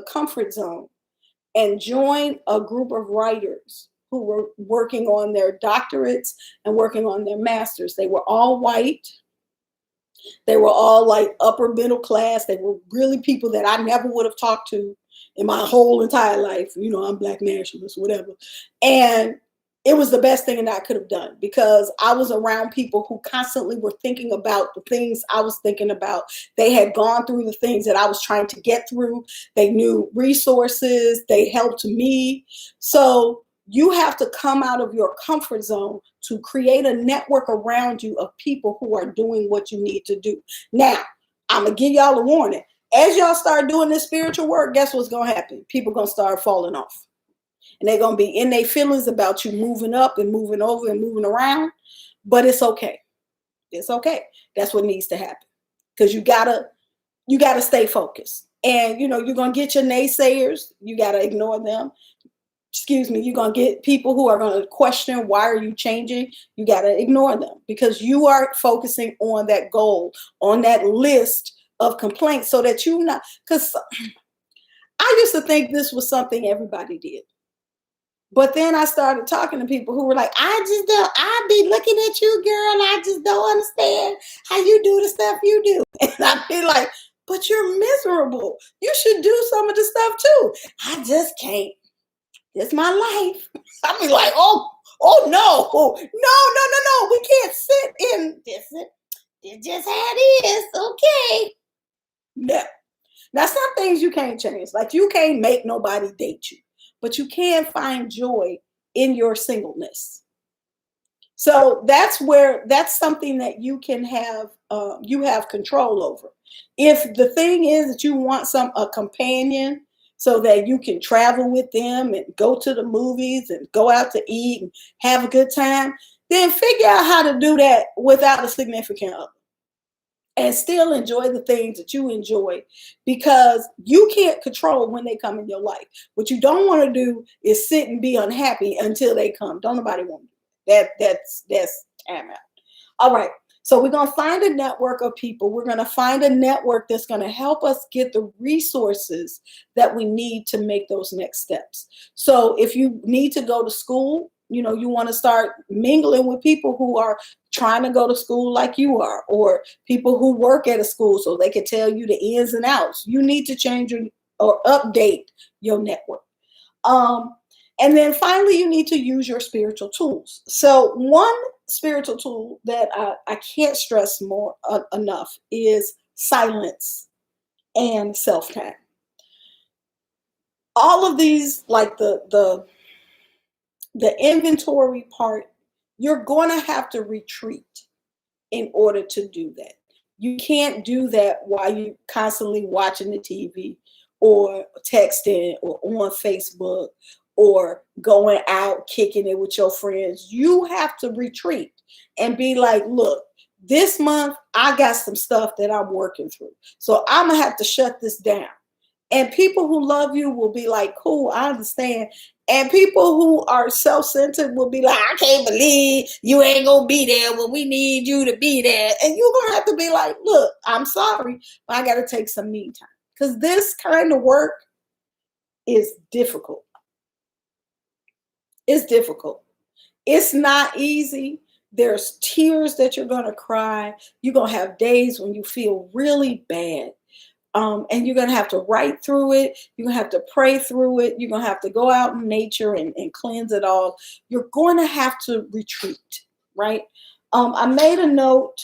comfort zone and join a group of writers who were working on their doctorates and working on their masters. They were all white. They were all like upper middle class. They were really people that I never would have talked to in my whole entire life. I'm Black nationalist, whatever. And it was the best thing that I could have done because I was around people who constantly were thinking about the things I was thinking about. They had gone through the things that I was trying to get through. They knew resources. They helped me. So you have to come out of your comfort zone to create a network around you of people who are doing what you need to do. Now, I'm going to give y'all a warning. As y'all start doing this spiritual work, guess what's going to happen? People going to start falling off. And they're going to be in their feelings about you moving up and moving over and moving around. But it's okay. It's okay. That's what needs to happen. Because you gotta stay focused. And, you're going to get your naysayers. You got to ignore them. You're going to get people who are going to question, why are you changing? You got to ignore them because you are focusing on that goal, on that list of complaints so that you not, because I used to think this was something everybody did. But then I started talking to people who were like, I be looking at you, girl. I just don't understand how you do the stuff you do. And I'd be like, but you're miserable. You should do some of the stuff too. I just can't. It's my life. I'd be like, oh no, no. We can't sit in this. It's just how it is. Okay. No. Now, some things you can't change. Like you can't make nobody date you, but you can find joy in your singleness. So that's something that you can have, you have control over. If the thing is that you want a companion so that you can travel with them and go to the movies and go out to eat and have a good time, then figure out how to do that without a significant other and still enjoy the things that you enjoy, because you can't control when they come in your life. What you don't want to do is sit and be unhappy until they come. Don't nobody want to do that. That's time out. All right. So we're going to find a network of people. We're going to find a network that's going to help us get the resources that we need to make those next steps. So if you need to go to school, you want to start mingling with people who are trying to go to school like you are, or people who work at a school so they can tell you the ins and outs. You need to change or update your network. And then finally, you need to use your spiritual tools. So one spiritual tool that I can't stress more enough is silence and self-time. All of these, like the inventory part, you're going to have to retreat in order to do that. You can't do that while you're constantly watching the TV or texting or on Facebook or going out kicking it with your friends. You have to retreat and be like, look, this month I got some stuff that I'm working through. So I'm going to have to shut this down. And people who love you will be like, cool, I understand. And people who are self-centered will be like, I can't believe you ain't going to be there when we need you to be there. And you're going to have to be like, look, I'm sorry, but I got to take some me time. Because this kind of work is difficult. It's difficult. It's not easy. There's tears that you're going to cry. You're going to have days when you feel really bad. And you're going to have to write through it. You're going to have to pray through it. You're going to have to go out in nature and cleanse it all. You're going to have to retreat, right? I made a note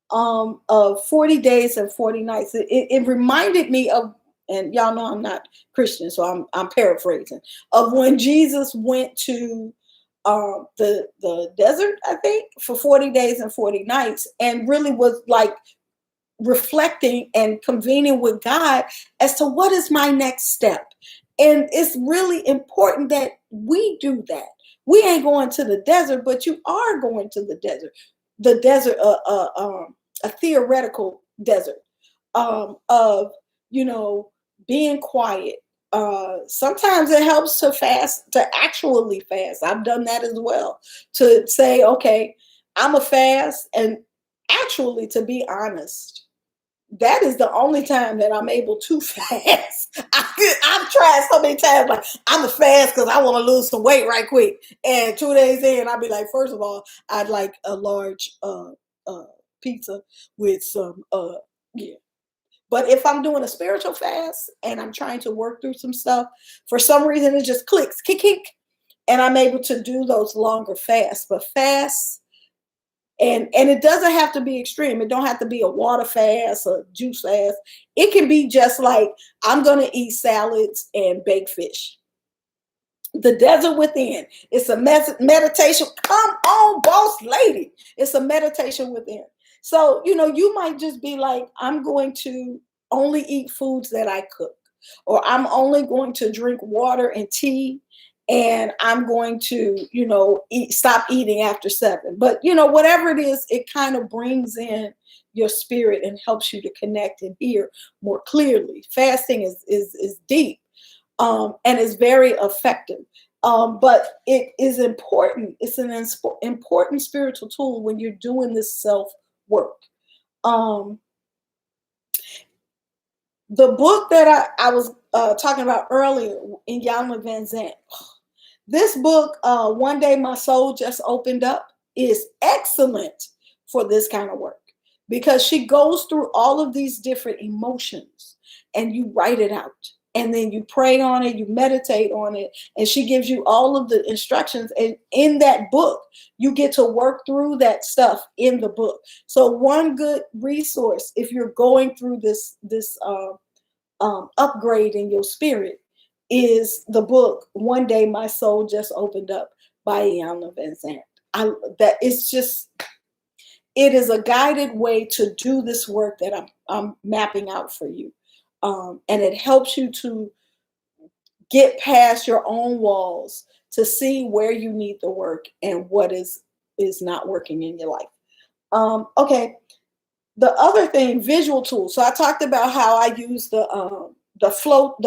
of 40 days and 40 nights. It reminded me of, and y'all know I'm not Christian, so I'm paraphrasing, of when Jesus went to the desert, I think, for 40 days and 40 nights, and really was like reflecting and convening with God as to what is my next step. And it's really important that we do that. We ain't going to the desert, but you are going to the desert. The desert, a theoretical desert of, being quiet. Sometimes it helps to fast, to actually fast. I've done that as well. To say, okay, I'm a fast, and actually, to be honest, that is the only time that I'm able to fast. I've tried so many times, like, I'm a fast because I want to lose some weight right quick. And 2 days in, I'll be like, first of all, I'd like a large pizza with some, yeah. But if I'm doing a spiritual fast and I'm trying to work through some stuff, for some reason, it just clicks, kick, and I'm able to do those longer fasts. But fasts, and it doesn't have to be extreme. It don't have to be a water fast or juice fast. It can be just like, I'm going to eat salads and baked fish. The desert within. It's a meditation. Come on, boss lady. It's a meditation within. So, you might just be like, I'm going to only eat foods that I cook, or I'm only going to drink water and tea, and I'm going to, stop eating after 7. But, whatever it is, it kind of brings in your spirit and helps you to connect and hear more clearly. Fasting is deep, and is very effective. But it is important. It's an important spiritual tool when you're doing this self-work. The book that I was talking about earlier in Yonlin, Vanzant, This book, One Day My Soul Just Opened Up, is excellent for this kind of work because she goes through all of these different emotions and you write it out. And then you pray on it, you meditate on it, and she gives you all of the instructions. And in that book, you get to work through that stuff in the book. So one good resource if you're going through this upgrade in your spirit is the book One Day My Soul Just Opened Up by Yonlin Vanzant. That it's just, it is a guided way to do this work that I'm mapping out for you. And it helps you to get past your own walls to see where you need the work and what is not working in your life. Okay, the other thing, visual tools. So I talked about how I use the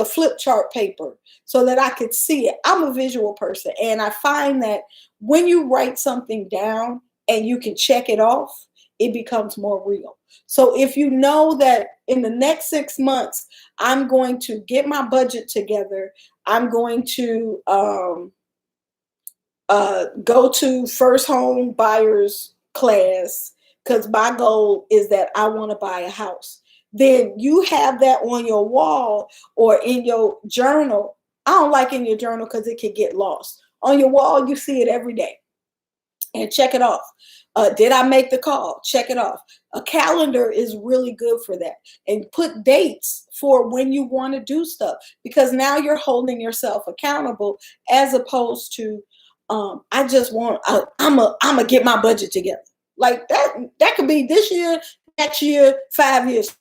flip chart paper so that I could see it. I'm a visual person, and I find that when you write something down and you can check it off, it becomes more real. So if you know that in the next 6 months, I'm going to get my budget together, I'm going to go to first home buyers class because my goal is that I want to buy a house. Then you have that on your wall or in your journal. I don't like in your journal because it can get lost. On your wall, you see it every day and check it off. Did I make the call? Check it off. A calendar is really good for that. And put dates for when you want to do stuff because now you're holding yourself accountable as opposed to I just want, I'm gonna get my budget together. Like that could be this year, next year, 5 years.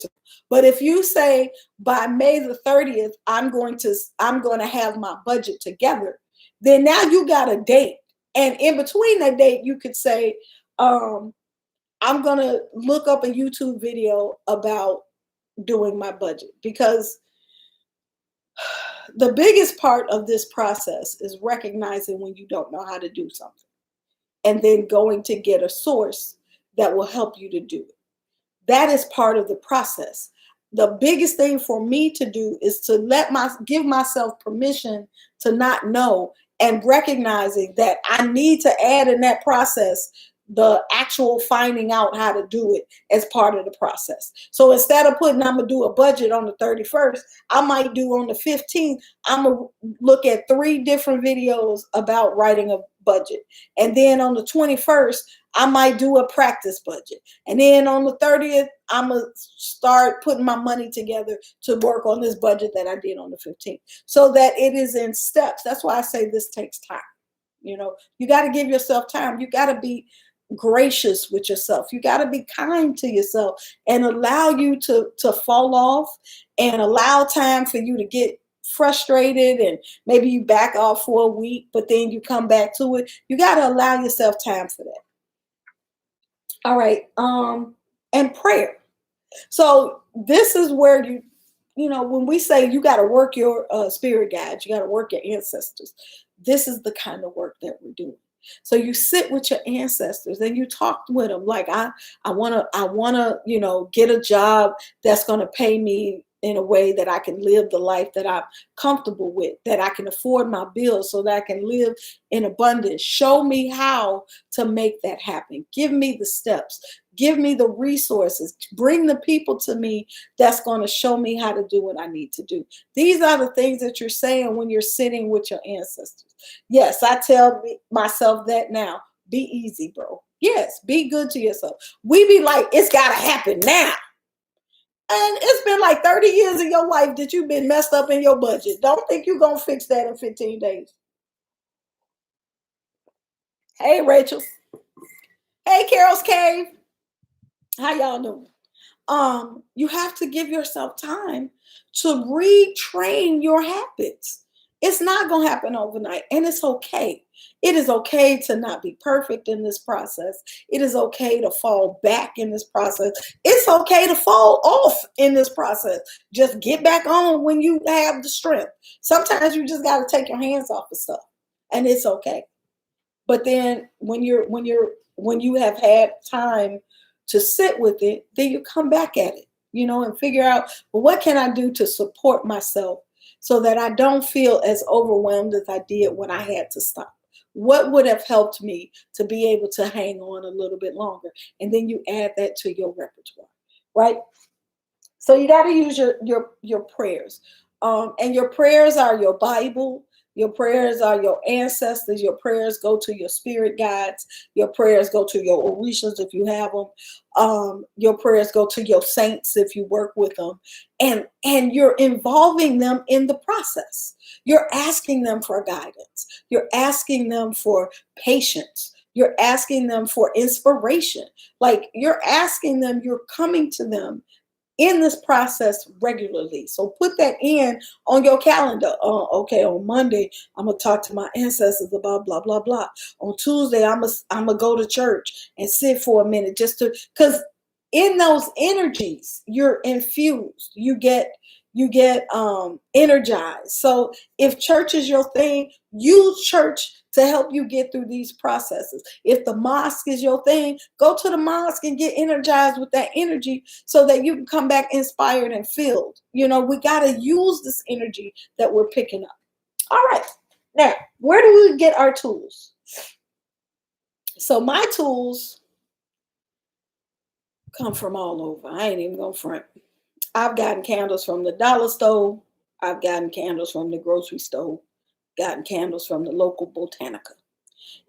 But if you say by May the 30th, I'm going to have my budget together, then now you got a date. And in between that date, you could say, I'm gonna look up a YouTube video about doing my budget because the biggest part of this process is recognizing when you don't know how to do something and then going to get a source that will help you to do it. That is part of the process. The biggest thing for me to do is to give myself permission to not know and recognizing that I need to add in that process the actual finding out how to do it as part of the process. So instead of putting, I'm going to do a budget on the 31st, I might do on the 15th, I'm going to look at 3 different videos about writing a budget. And then on the 21st, I might do a practice budget. And then on the 30th, I'm going to start putting my money together to work on this budget that I did on the 15th so that it is in steps. That's why I say this takes time. You know, you got to give yourself time. You got to be gracious with yourself. You got to be kind to yourself and allow you to fall off and allow time for you to get frustrated and maybe you back off for a week, but then you come back to it. You got to allow yourself time for that. All right. And prayer. So this is where you know, when we say you got to work your spirit guides, you got to work your ancestors. This is the kind of work that we're doing. So you sit with your ancestors and you talk with them like I want to, you know, get a job that's going to pay me in a way that I can live the life that I'm comfortable with, that I can afford my bills so that I can live in abundance. Show me how to make that happen. Give me the steps. Give me the resources. Bring the people to me that's going to show me how to do what I need to do. These are the things that you're saying when you're sitting with your ancestors. Yes, I tell myself that now. Be easy, bro. Yes, be good to yourself. We be like, it's got to happen now. And it's been like 30 years of your life that you've been messed up in your budget. Don't think you're going to fix that in 15 days. Hey, Rachel. Hey, Carol's Cave. How y'all doing? You have to give yourself time to retrain your habits. It's not going to happen overnight, and it's okay. It is okay to not be perfect in this process. It is okay to fall back in this process. It's okay to fall off in this process. Just get back on when you have the strength. Sometimes you just got to take your hands off of stuff, and it's okay. But then when you have had time to sit with it, then you come back at it, you know, and figure out, well, what can I do to support myself so that I don't feel as overwhelmed as I did when I had to stop? What would have helped me to be able to hang on a little bit longer? And then you add that to your repertoire, right? So you got to use your prayers, and your prayers are your Bible. Your prayers are your ancestors. Your prayers go to your spirit guides. Your prayers go to your orishas if you have them. Your prayers go to your saints if you work with them, and you're involving them in the process. You're asking them for guidance. You're asking them for patience. You're asking them for inspiration. Like you're asking them. You're coming to them in this process regularly. So put that in on your calendar. Okay, on Monday, I'm going to talk to my ancestors about blah, blah, blah. On Tuesday, I'm going to go to church and sit for a minute just to, because in those energies, you're infused. You get energized. So if church is your thing, use church to help you get through these processes. If the mosque is your thing, go to the mosque and get energized with that energy so that you can come back inspired and filled. We got to use this energy that we're picking up. All right. Now, where do we get our tools? So my tools come from all over. I ain't even going to front. I've gotten candles from the dollar store. I've gotten candles from the grocery store. Gotten candles from the local botanica.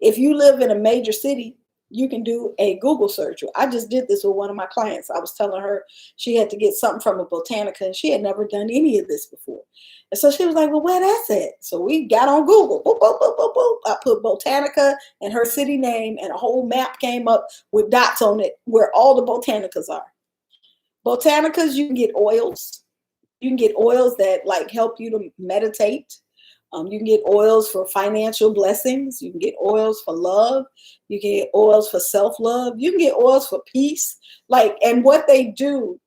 If you live in a major city, you can do a Google search. I just did this with one of my clients. I was telling her she had to get something from a botanica and she had never done any of this before. And so she was like, well, where that's at? So we got on Google. Boop, boop, boop, boop, boop. I put botanica and her city name and a whole map came up with dots on it where all the botanicas are. Botanicas, you can get oils. You can get oils that like help you to meditate. You can get oils for financial blessings. You can get oils for love. You can get oils for self-love. You can get oils for peace. And what they do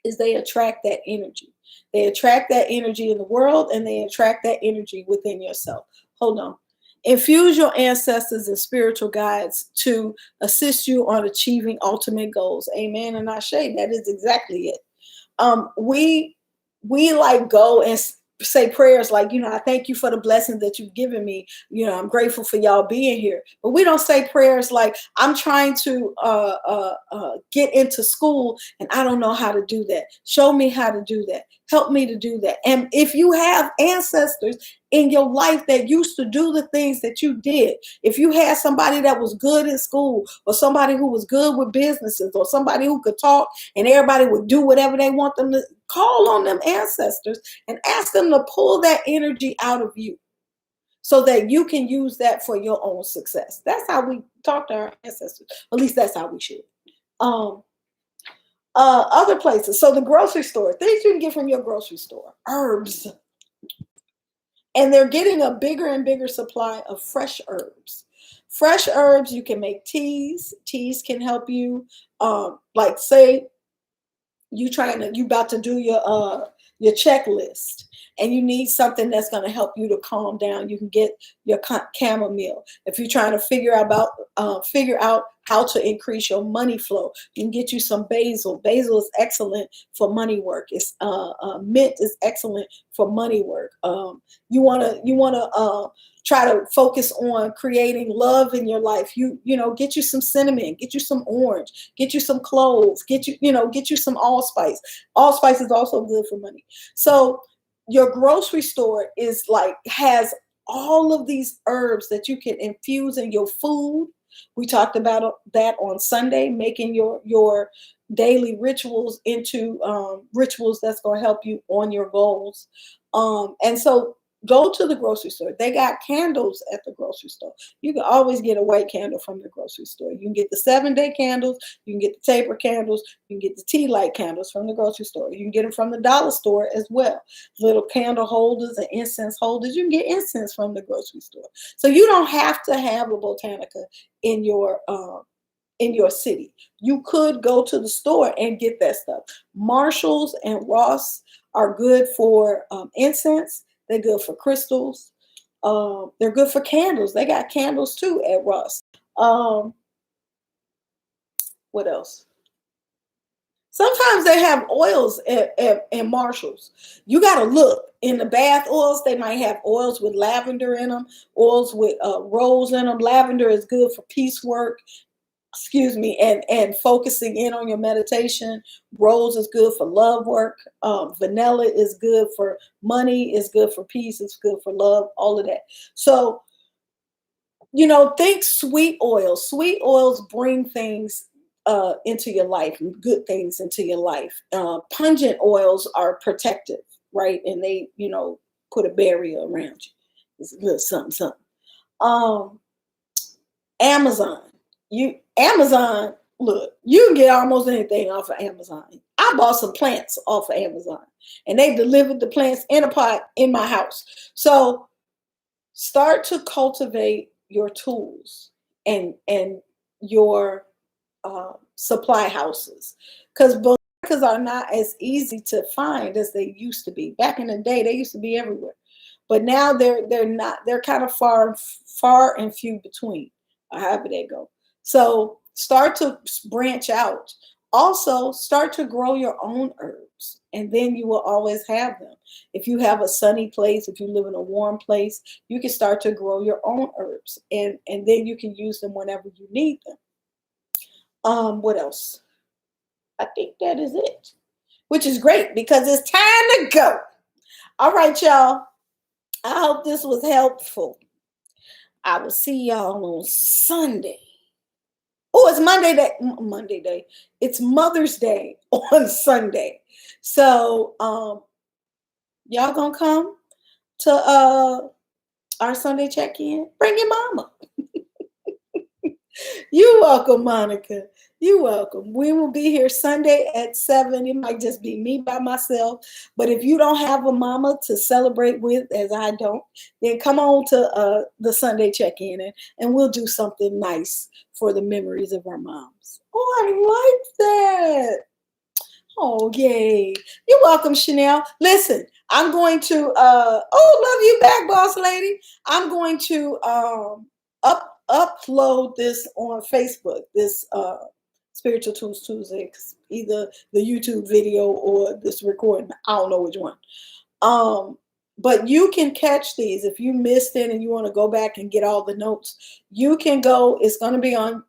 is they attract that energy. They attract that energy in the world and they attract that energy within yourself. Hold on. Infuse your ancestors and spiritual guides to assist you on achieving ultimate goals. Amen and ashe. That is exactly it. We go and say prayers like, I thank you for the blessings that you've given me. I'm grateful for y'all being here. But we don't say prayers like, I'm trying to get into school and I don't know how to do that. Show me how to do that. Help me to do that. And if you have ancestors in your life that used to do the things that you did, if you had somebody that was good in school or somebody who was good with businesses or somebody who could talk and everybody would do whatever they want them to, call on them ancestors and ask them to pull that energy out of you so that you can use that for your own success. That's how we talk to our ancestors. At least that's how we should. Other places. So the grocery store, things you can get from your grocery store, herbs. And they're getting a bigger and bigger supply of fresh herbs. Fresh herbs, you can make teas. Teas can help you. Say you about to do your checklist and you need something that's going to help you to calm down. You can get your chamomile. If you're trying to figure out how to increase your money flow, you can get you some basil. Basil is excellent for money work. It's mint is excellent for money work. You want to try to focus on creating love in your life. Get you some cinnamon, get you some orange, get you some cloves, get you some allspice. Allspice is also good for money. So your grocery store has all of these herbs that you can infuse in your food. We talked about that on Sunday, making your daily rituals into rituals that's going to help you on your goals. And so go to the grocery store. They got candles at the grocery store. You can always get a white candle from the grocery store. You can get the 7-day candles. You can get the taper candles. You can get the tea light candles from the grocery store. You can get them from the dollar store as well. Little candle holders and incense holders. You can get incense from the grocery store. So you don't have to have a botanica in your city. You could go to the store and get that stuff. Marshalls and Ross are good for incense. They're good for crystals. They're good for candles. They got candles too at Ross. What else? Sometimes they have oils at Marshalls. You got to look. In the bath oils, they might have oils with lavender in them, oils with rose in them. Lavender is good for peace work, excuse me, and focusing in on your meditation. Rose is good for love work. Vanilla is good for money, is good for peace, it's good for love, all of that. So, think sweet oils. Sweet oils bring things into your life, good things into your life. Pungent oils are protective, right? And they, put a barrier around you. It's a little something, something. Um, Amazon. Amazon, look, you can get almost anything off of Amazon. I bought some plants off of Amazon and they delivered the plants in a pot in my house. So start to cultivate your tools and your supply houses, because botanicas are not as easy to find as they used to be. Back in the day, they used to be everywhere, but now they're not. They're kind of far and few between, or however they go. So start to branch out. Also, start to grow your own herbs, and then you will always have them. If you have a sunny place, if you live in a warm place, you can start to grow your own herbs, and then you can use them whenever you need them. What else? I think that is it, which is great because it's time to go. All right, y'all. I hope this was helpful. I will see y'all on Sunday. Oh, it's Monday day. It's Mother's Day on Sunday. So, y'all gonna come to our Sunday check-in? Bring your mama. You're welcome, Monica. You're welcome. We will be here Sunday at 7. It might just be me by myself. But if you don't have a mama to celebrate with, as I don't, then come on to the Sunday check-in and we'll do something nice for the memories of our moms. Oh, I like that. Oh, yay. You're welcome, Chanel. Listen, I'm going to, love you back, boss lady. I'm going to upload this on Facebook, this Spiritual Tools Tuesday, either the YouTube video or this recording. I don't know which one. But you can catch these. If you missed it and you want to go back and get all the notes, you can go. It's going to be on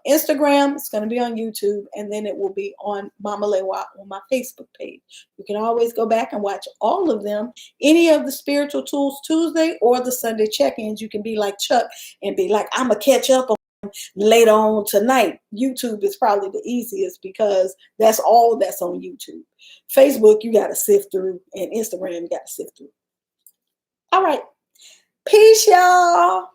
Instagram. It's going to be on YouTube. And then it will be on Mama Lewa on my Facebook page. You can always go back and watch all of them. Any of the Spiritual Tools Tuesday or the Sunday check-ins. You can be like Chuck and be like, I'm going to catch up on later on tonight. YouTube is probably the easiest because that's all that's on YouTube. Facebook, you got to sift through. And Instagram, you got to sift through. All right. Peace, y'all.